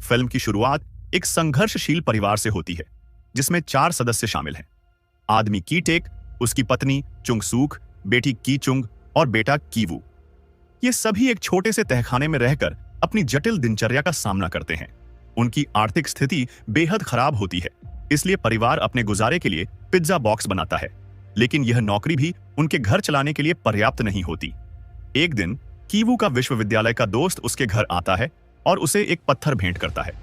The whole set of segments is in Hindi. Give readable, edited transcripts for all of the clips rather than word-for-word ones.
फिल्म की शुरुआत एक संघर्षशील परिवार से होती है, जिसमें 4 सदस्य शामिल हैं। आदमी की टेक, उसकी पत्नी चुंग सूक, बेटी की चुंग और बेटा कीवू। ये सभी एक छोटे से तहखाने में रहकर अपनी जटिल दिनचर्या का सामना करते हैं। उनकी आर्थिक स्थिति बेहद खराब होती है, इसलिए परिवार अपने गुजारे के लिए पिज्जा बॉक्स बनाता है, लेकिन यह नौकरी भी उनके घर चलाने के लिए पर्याप्त नहीं होती। एक दिन कीवू का विश्वविद्यालय का दोस्त उसके घर आता है और उसे एक पत्थर भेंट करता है।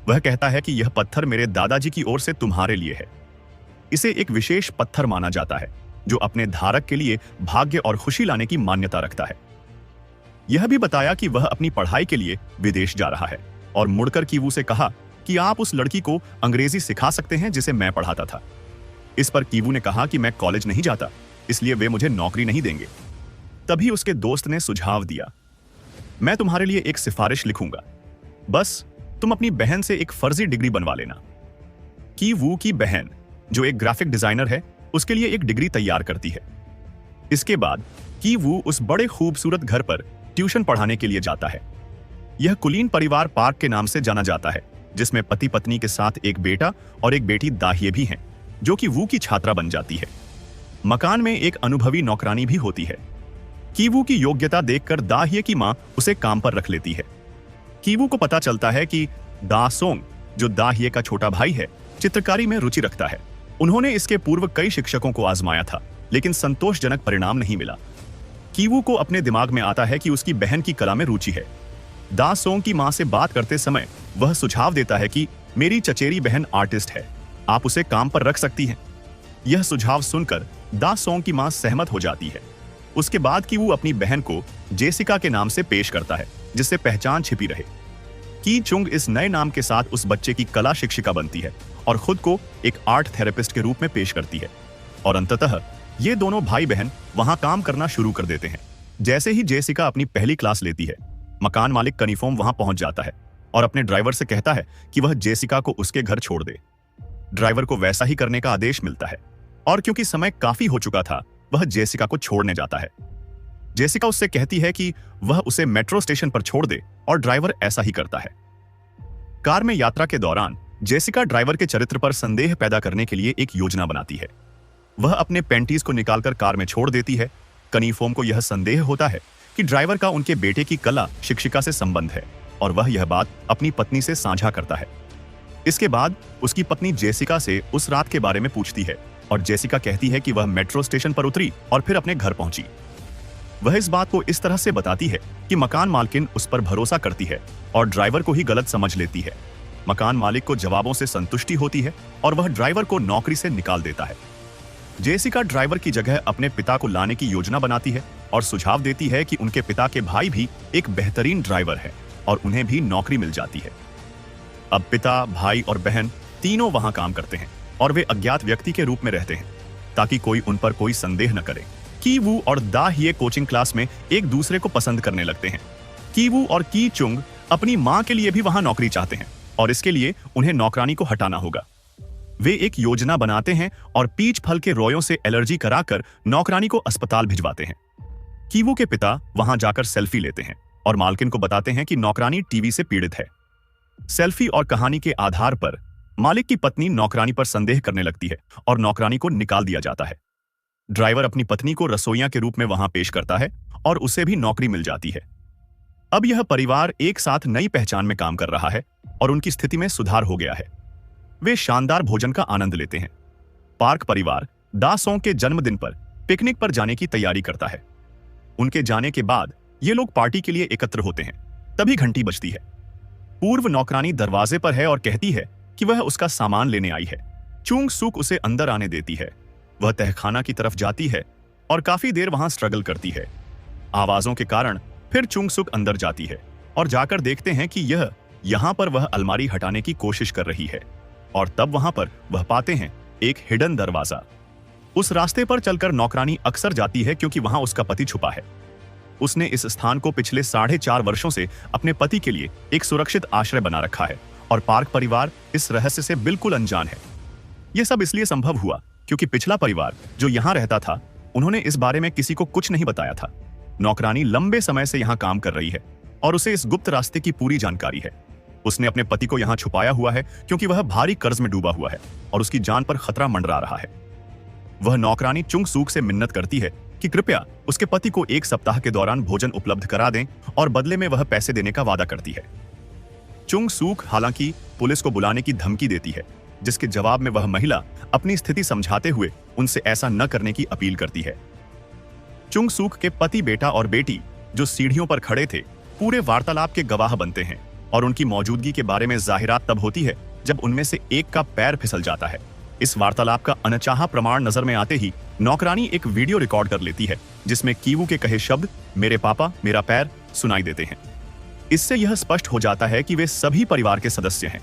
वह कहता है कि यह पत्थर मेरे दादाजी की ओर से तुम्हारे लिए है। इसे एक विशेष पत्थर माना जाता है जो अपने धारक के लिए भाग्य और खुशी लाने की मान्यता रखता है। यह भी बताया कि वह अपनी पढ़ाई के लिए विदेश जा रहा है और मुड़कर कीवू से कहा कि आप उस लड़की को अंग्रेजी सिखा सकते हैं जिसे मैं पढ़ाता था। इस पर कीवू ने कहा कि मैं कॉलेज नहीं जाता, इसलिए वे मुझे नौकरी नहीं देंगे। तभी उसके दोस्त ने सुझाव दिया, मैं तुम्हारे लिए एक सिफारिश लिखूंगा, बस तुम अपनी बहन से एक फर्जी डिग्री बनवा लेना। कीवू की बहन, जो एक ग्राफिक डिजाइनर है, उसके लिए एक डिग्री तैयार करती है। इसके बाद कीवू उस बड़े खूबसूरत घर पर ट्यूशन पढ़ाने के लिए जाता है। यह कुलीन परिवार पार्क के नाम से जाना जाता है, जिसमें पति पत्नी के साथ एक बेटा और एक बेटी दाहिए भी हैं, जो कि वू की छात्रा बन जाती है। मकान में एक अनुभवी नौकरानी भी होती है। कीवू की योग्यता देखकर दाहिए की मां उसे काम पर रख लेती है। कीवू को पता चलता है कि दा सोंग, जो दाहिए का छोटा भाई है, चित्रकारी में रुचि रखता है। उन्होंने इसके पूर्व कई शिक्षकों को आजमाया था, लेकिन संतोषजनक परिणाम नहीं मिला। कीवू को अपने दिमाग में आता है कि उसकी बहन की कला में रुचि है। दा सोंग की मां से बात करते समय वह सुझाव देता है कि मेरी चचेरी बहन आर्टिस्ट है, आप उसे काम पर रख सकती हैं। यह सुझाव सुनकर दा सोंग की मां सहमत हो जाती है। उसके बाद कीवू अपनी बहन को जेसिका के नाम से पेश करता है, जिससे पहचान छिपी रहे। की चुंग इस नए नाम के साथ उस बच्चे की कला शिक्षिका बनती है और खुद को एक आर्ट थेरेपिस्ट के रूप में पेश करती है। और अंततः ये दोनों भाई बहन वहां काम करना शुरू कर देते हैं। जैसे ही जेसिका अपनी पहली क्लास लेती है, मकान मालिक कनीफोम वहां पहुंच जाता है और अपने ड्राइवर से कहता है कि वह जेसिका को उसके घर छोड़ दे। ड्राइवर को वैसा ही करने का आदेश मिलता है और क्योंकि समय काफी हो चुका था, वह जेसिका को छोड़ने जाता है। जेसिका उससे कहती है कि वह उसे मेट्रो स्टेशन पर छोड़ दे और ड्राइवर ऐसा ही करता है। कार में यात्रा के दौरान जेसिका ड्राइवर के चरित्र पर संदेह पैदा करने के लिए एक योजना बनाती है। वह अपने पेंटीज को निकालकर कार में छोड़ देती है। कनीफोम को यह संदेह होता है कि ड्राइवर का उनके बेटे की कला शिक्षिका से संबंध है और वह यह बात अपनी पत्नी से साझा करता है। इसके बाद उसकी पत्नी जेसिका से उस रात के बारे में पूछती है और जेसिका कहती है कि वह मेट्रो स्टेशन पर उतरी और फिर अपने घर पहुंची। वह इस बात को इस तरह से बताती है कि मकान मालकिन उस पर भरोसा करती है और ड्राइवर को ही गलत समझ लेती है। मकान मालिक को जवाबों से संतुष्टि होती है और वह ड्राइवर को नौकरी से निकाल देता है। जेसिका ड्राइवर की जगह अपने पिता को लाने की योजना बनाती है और सुझाव देती है कि उनके पिता के भाई भी एक बेहतरीन ड्राइवर है और उन्हें भी नौकरी मिल जाती है। अब पिता, भाई और बहन तीनों वहां काम करते हैं और वे अज्ञात व्यक्ति के रूप में रहते हैं ताकि कोई उन पर कोई संदेह न करे। कीवू और दाहिए कोचिंग क्लास में एक दूसरे को पसंद करने लगते हैं। कीवू और की चुंग अपनी मां के लिए भी वहां नौकरी चाहते हैं और इसके लिए उन्हें नौकरानी को हटाना होगा। वे एक योजना बनाते हैं और पीच फल के रोयों से एलर्जी कराकर नौकरानी को अस्पताल भिजवाते हैं। कीवू के पिता वहां जाकर सेल्फी लेते हैं और मालकिन को बताते हैं कि नौकरानी टीबी से पीड़ित है। सेल्फी और कहानी के आधार पर मालिक की पत्नी नौकरानी पर संदेह करने लगती है और नौकरानी को निकाल दिया जाता है। ड्राइवर अपनी पत्नी को रसोइया के रूप में वहां पेश करता है और उसे भी नौकरी मिल जाती है। अब यह परिवार एक साथ नई पहचान में काम कर रहा है और उनकी स्थिति में सुधार हो गया है। वे शानदार भोजन का आनंद लेते हैं। पार्क परिवार दा सोंग के जन्मदिन पर पिकनिक पर जाने की तैयारी करता है। उनके जाने के बाद ये लोग पार्टी के लिए एकत्र होते हैं। तभी घंटी बजती है। पूर्व नौकरानी दरवाजे पर है और कहती है कि वह उसका सामान लेने आई है। चुंग सूक उसे अंदर आने देती है। वह तहखाना की तरफ जाती है और काफी देर वहां स्ट्रगल करती है। आवाजों के कारण फिर चुंग सूक अंदर जाती है और जाकर देखते हैं कि यहां पर वह अलमारी हटाने की कोशिश कर रही है और तब वहां पर वह पाते हैं एक हिडन दरवाजा। उस रास्ते पर चलकर नौकरानी अक्सर जाती है क्योंकि वहां उसका पति छुपा है। उसने इस स्थान को पिछले 4.5 वर्षों से अपने पति के लिए एक सुरक्षित आश्रय बना रखा है और पार्क परिवार इस रहस्य से बिल्कुल अनजान है। यह सब इसलिए संभव हुआ क्योंकि पिछला परिवार जो यहां रहता था, उन्होंने इस बारे में किसी को कुछ नहीं बताया था। नौकरानी लंबे समय से यहां काम कर रही है और उसे इस गुप्त रास्ते की पूरी जानकारी है। उसने अपने पति को यहाँ छुपाया हुआ है क्योंकि वह भारी कर्ज में डूबा हुआ है और उसकी जान पर खतरा मंडरा रहा है। वह नौकरानी चुंग सूक से मिन्नत करती है कि कृपया उसके पति को 1 सप्ताह के दौरान भोजन उपलब्ध करा दें और बदले में वह पैसे देने का वादा करती है। चुंग सूक हालांकि पुलिस को बुलाने की धमकी देती है, जिसके जवाब में वह महिला अपनी स्थिति समझाते हुए उनसे ऐसा न करने की अपील करती है। चुंग सूक के पति, बेटा और बेटी जो सीढ़ियों पर खड़े थे, पूरे वार्तालाप के गवाह बनते हैं और उनकी मौजूदगी के बारे में जाहिरात तब होती है जब उनमें से एक का पैर फिसल जाता है। इस वार्तालाप का अनचाहा प्रमाण नजर में आते ही नौकरानी एक वीडियो रिकॉर्ड कर लेती है जिसमें कीवू के कहे शब्द "मेरे पापा, मेरा पैर" सुनाई देते हैं। इससे यह स्पष्ट हो जाता है कि वे सभी परिवार के सदस्य हैं।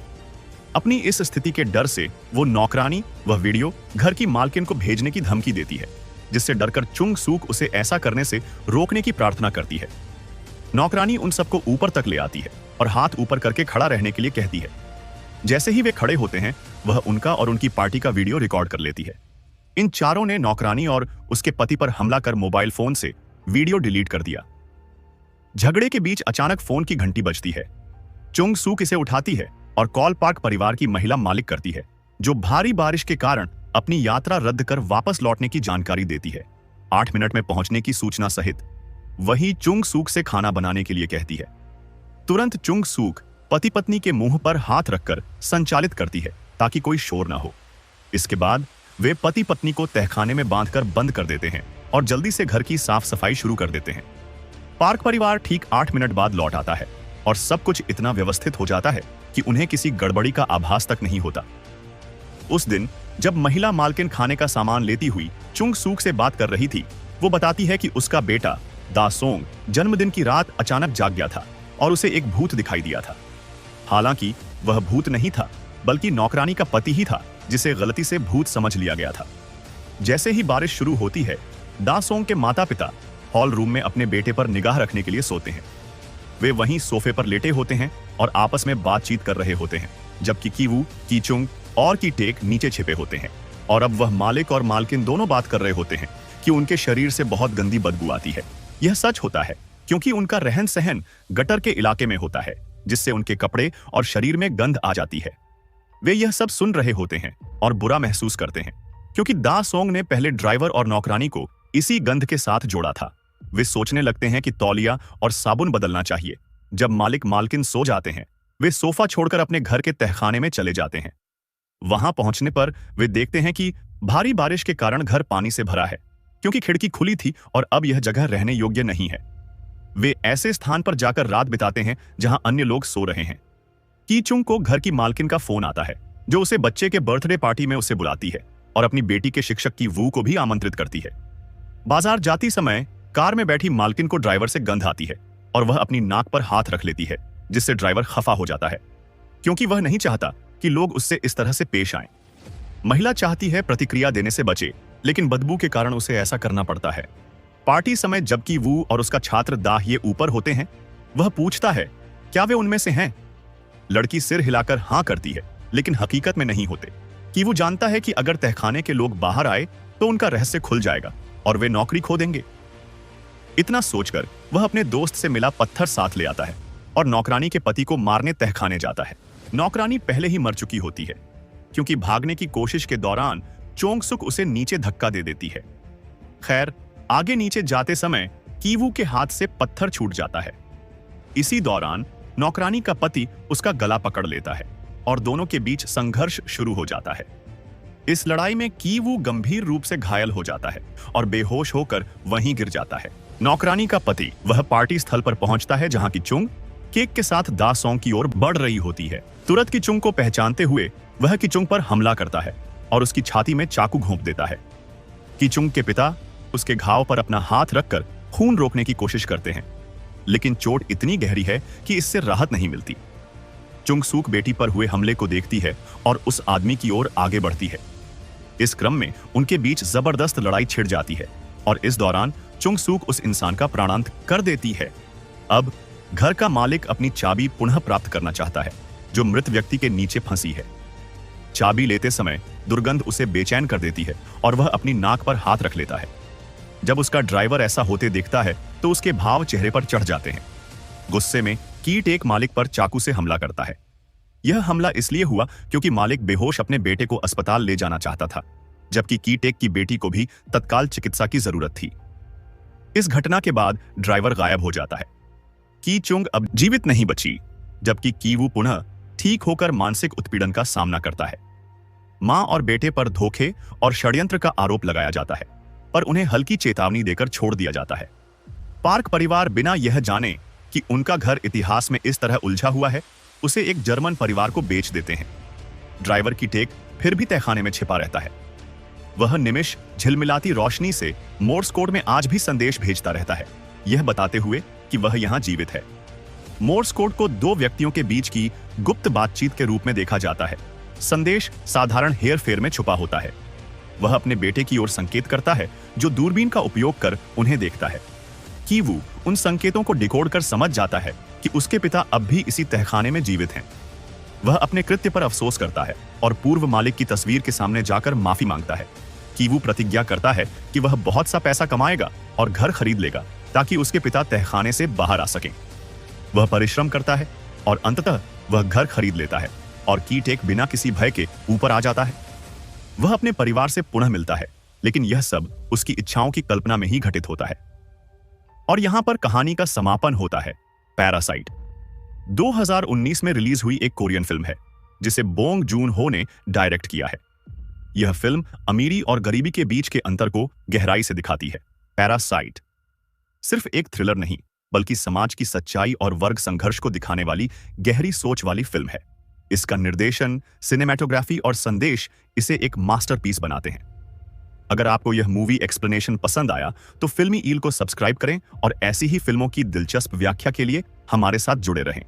अपनी इस स्थिति के डर से वो नौकरानी वह वीडियो घर की मालकिन को भेजने की धमकी देती है, जिससे डरकर चुंग सूक उसे ऐसा करने से रोकने की प्रार्थना करती है। नौकरानी उन सबको ऊपर तक ले आती है और हाथ ऊपर करके खड़ा रहने के लिए कहती है। जैसे ही वे खड़े होते हैं, वह उनका और उनकी पार्टी का वीडियो रिकॉर्ड कर लेती है। इन चारों ने नौकरानी और उसके पति पर हमला कर मोबाइल फोन से वीडियो डिलीट कर दिया। झगड़े के बीच अचानक फोन की घंटी बजती है। चुंग सूक इसे उठाती है और कॉल पार्क परिवार की महिला मालिक करती है, जो भारी बारिश के कारण अपनी यात्रा रद्द कर वापस लौटने की जानकारी देती है। 8 मिनट में पहुंचने की सूचना सहित वही चुंग सूक से खाना बनाने के लिए कहती है। तुरंत चुंग सूक पति पत्नी के मुंह पर हाथ रखकर संचालित करती है ताकि कोई शोर न हो। इसके बाद वे पति पत्नी को तहखाने में बांधकर बंद कर देते हैं और जल्दी से घर की साफ सफाई शुरू कर देते हैं। पार्क परिवार ठीक 8 मिनट बाद लौट आता है और सब कुछ इतना व्यवस्थित हो जाता है कि उन्हें किसी गड़बड़ी का आभास तक नहीं होता। उस दिन जब महिला मालकिन खाने का सामान लेती हुई चुंग सूक से बात कर रही थी, वो बताती है कि उसका बेटा दा सोंग जन्मदिन की रात अचानक जाग गया था और उसे एक भूत दिखाई दिया था। हालांकि वह भूत नहीं था, बल्कि नौकरानी का पति ही था, जिसे गलती से भूत समझ लिया गया था। जैसे ही बारिश शुरू होती है, दा सोंग के माता पिता हॉल रूम में अपने बेटे पर निगाह रखने के लिए सोते हैं। वे वहीं सोफे पर लेटे होते हैं और आपस में बातचीत कर रहे होते हैं, जबकि कीवू, कीचुंग और की टेक नीचे छिपे होते हैं। और अब वह मालिक और मालकिन दोनों बात कर रहे होते हैं कि उनके शरीर से बहुत गंदी बदबू आती है। यह सच होता है क्योंकि उनका रहन सहन गटर के इलाके में होता है, जिससे उनके कपड़े और शरीर में गंध आ जाती है। वे यह सब सुन रहे होते हैं और बुरा महसूस करते हैं क्योंकि दा सोंग ने पहले ड्राइवर और नौकरानी को इसी गंध के साथ जोड़ा था। वे सोचने लगते हैं कि तौलिया और साबुन बदलना चाहिए। जब मालिक मालकिन सो जाते हैं, वे सोफा छोड़कर अपने घर के तहखाने में चले जाते हैं। वहां पहुंचने पर वे देखते हैं कि भारी बारिश के कारण घर पानी से भरा है, क्योंकि खिड़की खुली थी और अब यह जगह रहने योग्य नहीं है। वे ऐसे स्थान पर जाकर रात बिताते हैं जहां अन्य लोग सो रहे हैं। कीचुंग को घर की मालकिन का फोन आता है, जो उसे बच्चे के बर्थडे पार्टी में उसे बुलाती है और अपनी बेटी के शिक्षक की वू को भी आमंत्रित करती है। बाजार जाती समय कार में बैठी मालकिन को ड्राइवर से गंध आती है और वह अपनी नाक पर हाथ रख लेती है, जिससे ड्राइवर खफा हो जाता है क्योंकि वह नहीं चाहता कि लोग उससे इस तरह से पेश आएं। महिला चाहती है प्रतिक्रिया देने से बचे, लेकिन बदबू के कारण उसे ऐसा करना पड़ता है। पार्टी समय जबकि वू और उसका छात्र दाह ये ऊपर होते हैं, वह पूछता है क्या वे उनमें से हैं। लड़की सिर हिलाकर हाँ करती है, लेकिन हकीकत में नहीं होते। कि वो जानता है कि अगर तहखाने के लोग बाहर आए तो उनका रहस्य खुल जाएगा और वे नौकरी खो देंगे। इतना सोचकर वह अपने दोस्त से मिला पत्थर साथ ले आता है और नौकरानी के पति को मारने तहखाने जाता है। नौकरानी पहले ही मर चुकी होती है क्योंकि भागने की कोशिश के दौरान चोंग सुक उसे नीचे धक्का दे देती है। खैर, आगे नीचे जाते समय कीवू के हाथ से पत्थर छूट जाता है। इसी दौरान नौकरानी का पति उसका गला पकड़ लेता है और दोनों के बीच संघर्ष शुरू हो जाता है। इस लड़ाई में कीवू गंभीर रूप से घायल हो जाता है और बेहोश होकर वहीं गिर जाता है। नौकरानी का पति वह पार्टी स्थल पर पहुंचता है जहां की चुंग केक के साथ दा सोंग की ओर बढ़ रही होती है। तुरंत की चुंग को पहचानते हुए वह किचुंग पर हमला करता है और उसकी छाती में चाकू घोंप देता है। किचुंग के पिता उसके घाव पर अपना हाथ रखकर खून रोकने की कोशिश करते हैं, लेकिन चोट इतनी गहरी है कि इससे राहत नहीं मिलती। चुंग सूक बेटी पर हुए हमले को देखती है और उस आदमी की ओर आगे बढ़ती है। इस क्रम में उनके बीच जबरदस्त लड़ाई छिड़ जाती है और इस दौरान चुंग सूक उस इंसान का प्राणांत कर देती है। अब घर का मालिक अपनी चाबी पुनः प्राप्त करना चाहता है जो मृत व्यक्ति के नीचे फंसी है। चाबी लेते समय दुर्गंध उसे बेचैन कर देती है और वह अपनी नाक पर हाथ रख लेता है। जब उसका ड्राइवर ऐसा होते देखता है तो उसके भाव चेहरे पर चढ़ जाते हैं। गुस्से में कीट एक मालिक पर चाकू से हमला करता है, यह हमला इसलिए हुआ क्योंकि मालिक बेहोश अपने बेटे को अस्पताल ले जाना चाहता था, जबकि कीटेक की बेटी को भी तत्काल चिकित्सा की जरूरत थी। इस घटना के बाद ड्राइवर गायब हो जाता है। की चुंग अब जीवित नहीं बची, जबकि कीवू पुनः ठीक होकर मानसिक उत्पीड़न का सामना करता है। मां और बेटे पर धोखे और षड्यंत्र का आरोप लगाया जाता है, पर उन्हें हल्की चेतावनी देकर छोड़ दिया जाता है। पार्क परिवार बिना यह जाने कि उनका घर इतिहास में इस तरह उलझा हुआ है, उसे एक जर्मन परिवार को बेच देते हैं। ड्राइवर की टेक फिर भी तहखाने में छिपा रहता है। वह निमिष झिलमिलाती रोशनी से मोर्स कोड में आज भी संदेश भेजता रहता है, यह बताते हुए कि वह यहां जीवित है। मोर्स कोड को दो व्यक्तियों के बीच की गुप्त बातचीत के रूप में देखा जाता है। संदेश साधारण हेरफेर में छुपा होता है। वह अपने बेटे की ओर संकेत करता है, जो दूरबीन का उपयोग कर उन्हें देखता है। कीवू उन संकेतों को डिकोड कर समझ जाता है कि उसके पिता अब भी इसी तहखाने में जीवित हैं। वह अपने कृत्य पर अफसोस करता है और पूर्व मालिक की तस्वीर के सामने जाकर माफी मांगता है। कीवू प्रतिज्ञा करता है कि वह बहुत सा पैसा कमाएगा और घर खरीद लेगा ताकि उसके पिता तहखाने से बाहर आ सकें। वह परिश्रम करता है और अंततः वह घर खरीद लेता है और कीटेक बिना किसी भय के ऊपर आ जाता है। वह अपने परिवार से पुनः मिलता है, लेकिन यह सब उसकी इच्छाओं की कल्पना में ही घटित होता है। और यहां पर कहानी का समापन होता है। पैरासाइट 2019 में रिलीज हुई एक कोरियन फिल्म है, जिसे बोंग जून हो ने डायरेक्ट किया है। यह फिल्म अमीरी और गरीबी के बीच के अंतर को गहराई से दिखाती है। पैरासाइट सिर्फ एक थ्रिलर नहीं, बल्कि समाज की सच्चाई और वर्ग संघर्ष को दिखाने वाली गहरी सोच वाली फिल्म है। इसका निर्देशन, सिनेमैटोग्राफी और संदेश इसे एक मास्टरपीस बनाते हैं। अगर आपको यह मूवी एक्सप्लेनेशन पसंद आया तो फिल्मी ईल को सब्सक्राइब करें और ऐसी ही फिल्मों की दिलचस्प व्याख्या के लिए हमारे साथ जुड़े रहें।